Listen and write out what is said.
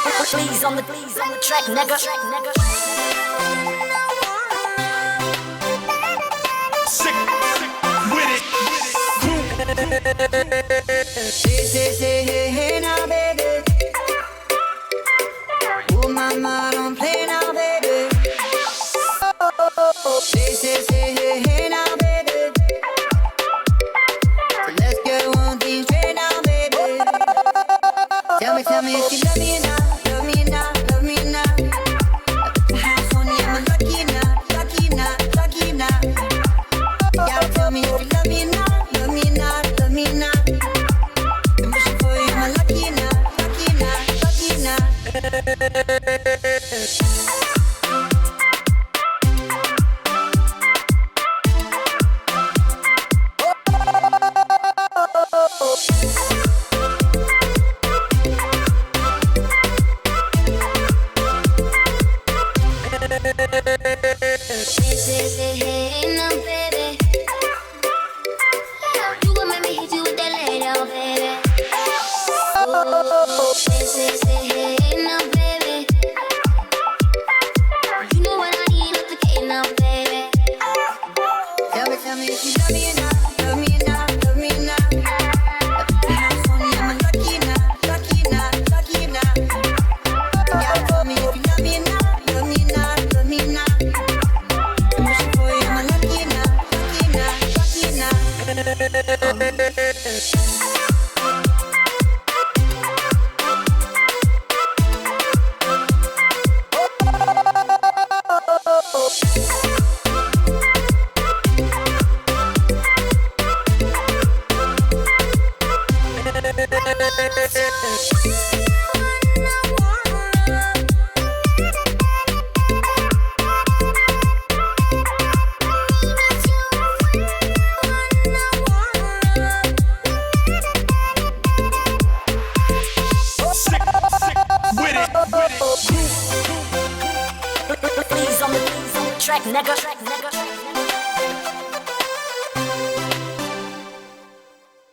Please on the track, nigga. Sick with it. Say, hey, now, baby. Oh, mama, don't play now, baby. Say, hey, now, baby. So let's get one thing straight now, baby. Tell me if you love me now. Love me now, love me now. I put the house on you, I'm lucky now, lucky now, lucky now. Yeah, tell me if you love me now, love me now, love me now. I'm wishing for you, I'm lucky now, lucky now, lucky now. Say, hey, now, baby. You gon' make me hit you with that lay down, baby. Oh, say, hey, now, baby. You know what I need, up the K now, baby. Tell me if you love me now, love me now, love me now. I put the house on you, I'm lucky now, lucky now, lucky now. Yeah, tell me if you love me now, love me now, love me now. I'm wishing for you, I'm lucky now, lucky now, lucky now. Please on the track, nigga.